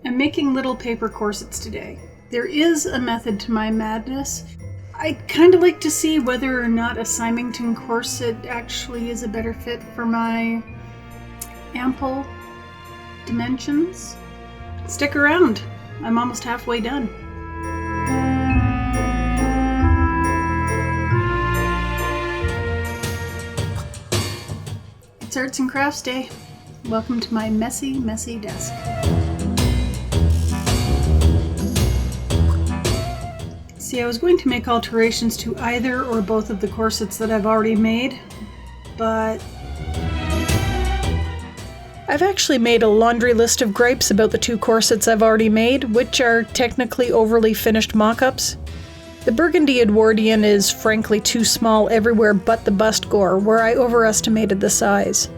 I'm making little paper corsets today. There is a method to my madness. I'd kind of like to see whether or not a Symington corset actually is a better fit for my ample dimensions. Stick around. I'm almost halfway done. It's Arts and Crafts Day. Welcome to my messy, messy desk. See, I was going to make alterations to either or both of the corsets that I've already made, but I've actually made a laundry list of gripes about the two corsets I've already made, which are technically overly finished mock-ups. The burgundy Edwardian is frankly too small everywhere but the bust gore, where I overestimated the size.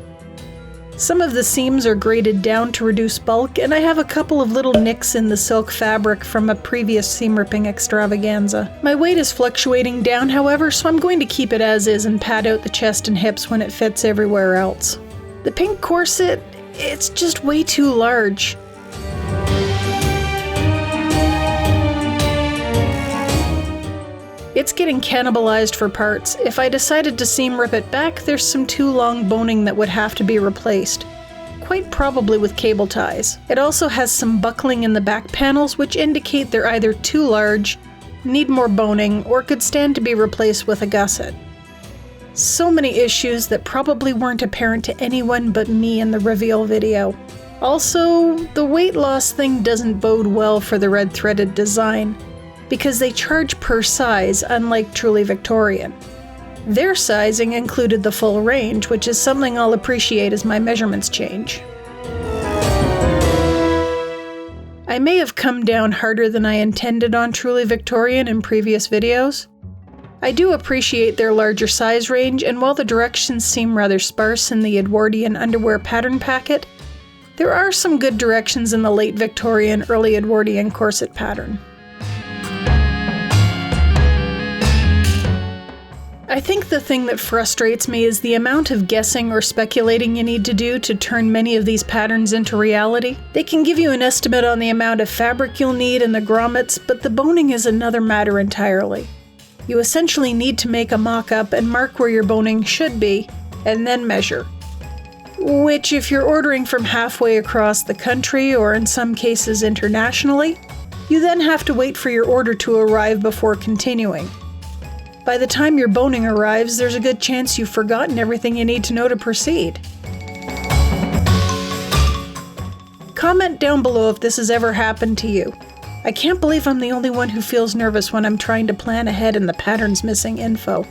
Some of the seams are graded down to reduce bulk, and I have a couple of little nicks in the silk fabric from a previous seam ripping extravaganza. My weight is fluctuating down, however, so I'm going to keep it as is and pad out the chest and hips when it fits everywhere else. The pink corset, it's just way too large. It's getting cannibalized for parts. If I decided to seam rip it back, there's some too long boning that would have to be replaced. Quite probably with cable ties. It also has some buckling in the back panels, which indicate they're either too large, need more boning, or could stand to be replaced with a gusset. So many issues that probably weren't apparent to anyone but me in the reveal video. Also, the weight loss thing doesn't bode well for the red threaded design, because they charge per size, unlike truly Victorian. Their sizing included the full range, which is something I'll appreciate as my measurements change. I may have come down harder than I intended on truly Victorian in previous videos. I do appreciate their larger size range, and while the directions seem rather sparse in the Edwardian underwear pattern packet, there are some good directions in the late Victorian, early Edwardian corset pattern. I think the thing that frustrates me is the amount of guessing or speculating you need to do to turn many of these patterns into reality. They can give you an estimate on the amount of fabric you'll need and the grommets, but the boning is another matter entirely. You essentially need to make a mock-up and mark where your boning should be, and then measure. Which, if you're ordering from halfway across the country, or in some cases internationally, you then have to wait for your order to arrive before continuing. By the time your boning arrives, there's a good chance you've forgotten everything you need to know to proceed. Comment down below if this has ever happened to you. I can't believe I'm the only one who feels nervous when I'm trying to plan ahead and the pattern's missing info.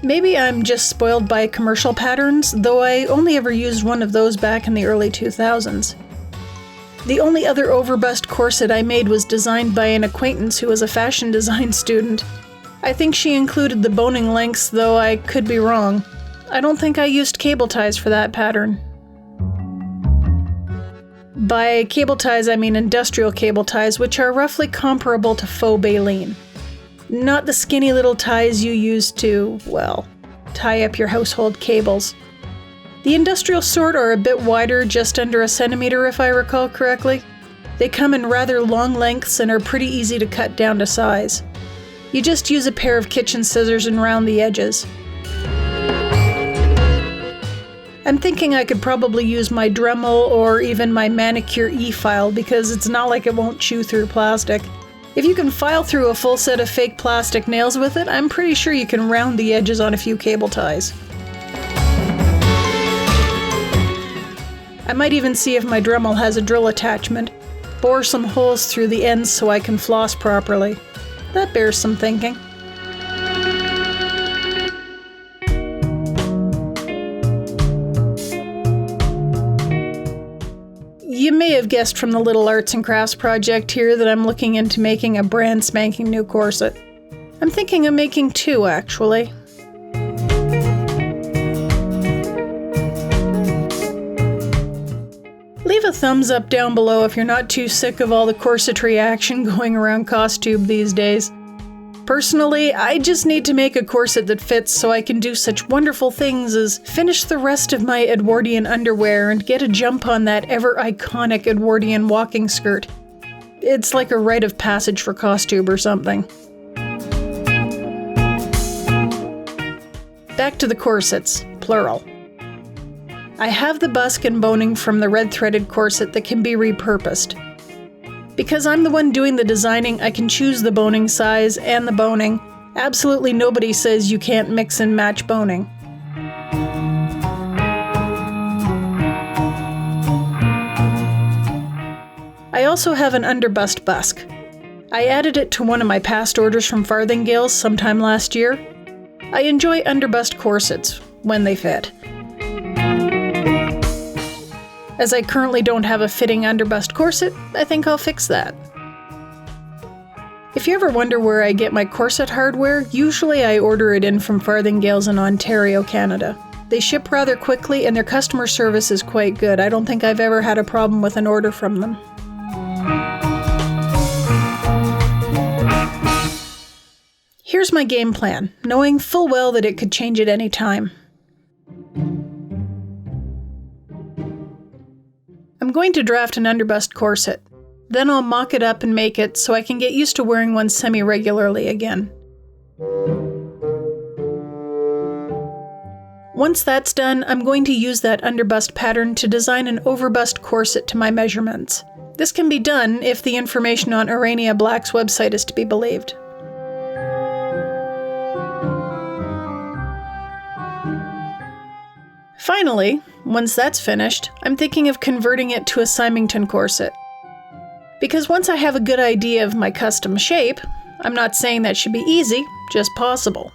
Maybe I'm just spoiled by commercial patterns, though I only ever used one of those back in the early 2000s. The only other overbust corset I made was designed by an acquaintance who was a fashion design student. I think she included the boning lengths, though I could be wrong. I don't think I used cable ties for that pattern. By cable ties, I mean industrial cable ties, which are roughly comparable to faux baleen. Not the skinny little ties you use to, well, tie up your household cables. The industrial sort are a bit wider, just under a centimeter if I recall correctly. They come in rather long lengths and are pretty easy to cut down to size. You just use a pair of kitchen scissors and round the edges. I'm thinking I could probably use my Dremel or even my manicure e-file because it's not like it won't chew through plastic. If you can file through a full set of fake plastic nails with it, I'm pretty sure you can round the edges on a few cable ties. I might even see if my Dremel has a drill attachment, bore some holes through the ends so I can floss properly. That bears some thinking. You may have guessed from the little arts and crafts project here that I'm looking into making a brand spanking new corset. I'm thinking of making two, actually. Leave a thumbs up down below if you're not too sick of all the corsetry action going around CostTube these days. Personally, I just need to make a corset that fits so I can do such wonderful things as finish the rest of my Edwardian underwear and get a jump on that ever-iconic Edwardian walking skirt. It's like a rite of passage for costume or something. Back to the corsets, plural. I have the busk and boning from the red threaded corset that can be repurposed. Because I'm the one doing the designing, I can choose the boning size and the boning. Absolutely nobody says you can't mix and match boning. I also have an underbust busk. I added it to one of my past orders from Farthingales sometime last year. I enjoy underbust corsets when they fit. As I currently don't have a fitting underbust corset, I think I'll fix that. If you ever wonder where I get my corset hardware, usually I order it in from Farthingales in Ontario, Canada. They ship rather quickly and their customer service is quite good. I don't think I've ever had a problem with an order from them. Here's my game plan, knowing full well that it could change at any time. I'm going to draft an underbust corset. Then I'll mock it up and make it so I can get used to wearing one semi-regularly again. Once that's done, I'm going to use that underbust pattern to design an overbust corset to my measurements. This can be done if the information on Urania Black's website is to be believed. Finally, once that's finished, I'm thinking of converting it to a Symington corset. Because once I have a good idea of my custom shape, I'm not saying that should be easy, just possible.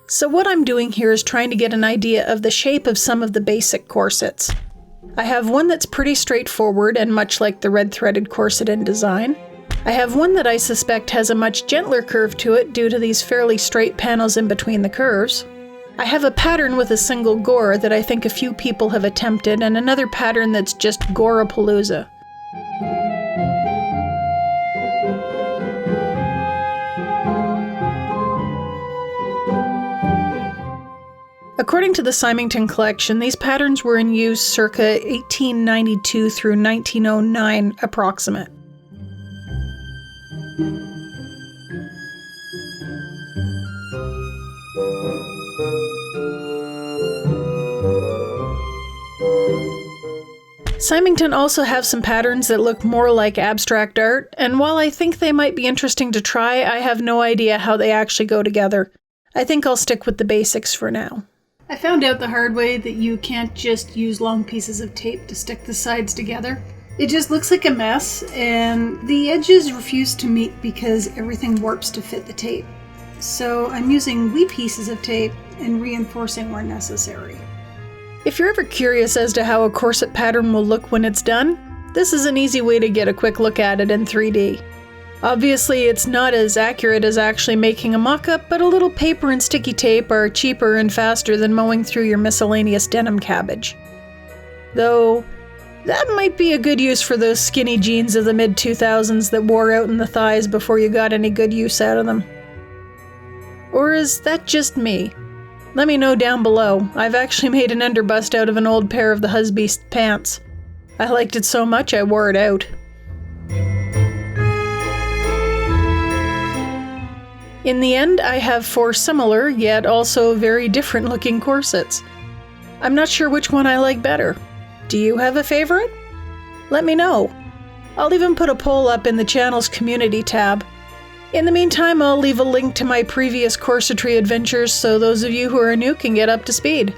So what I'm doing here is trying to get an idea of the shape of some of the basic corsets. I have one that's pretty straightforward and much like the red threaded corset in design. I have one that I suspect has a much gentler curve to it due to these fairly straight panels in between the curves. I have a pattern with a single gore that I think a few people have attempted, and another pattern that's just Gore-a-palooza. According to the Symington collection, these patterns were in use circa 1892 through 1909 approximate. Symington also have some patterns that look more like abstract art, and while I think they might be interesting to try, I have no idea how they actually go together. I think I'll stick with the basics for now. I found out the hard way that you can't just use long pieces of tape to stick the sides together. It just looks like a mess, and the edges refuse to meet because everything warps to fit the tape. So I'm using wee pieces of tape and reinforcing where necessary. If you're ever curious as to how a corset pattern will look when it's done, this is an easy way to get a quick look at it in 3D. Obviously, it's not as accurate as actually making a mock-up, but a little paper and sticky tape are cheaper and faster than mowing through your miscellaneous denim cabbage. Though, that might be a good use for those skinny jeans of the mid-2000s that wore out in the thighs before you got any good use out of them. Or is that just me? Let me know down below. I've actually made an underbust out of an old pair of the Husbeast pants. I liked it so much I wore it out. In the end, I have 4 similar, yet also very different looking corsets. I'm not sure which one I like better. Do you have a favorite? Let me know. I'll even put a poll up in the channel's community tab. In the meantime, I'll leave a link to my previous corsetry adventures so those of you who are new can get up to speed.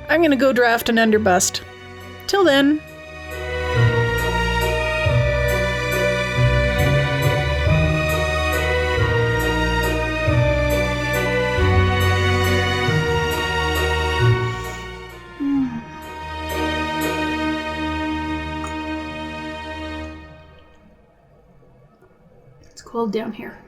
I'm gonna go draft an underbust. Till then. It's cold down here.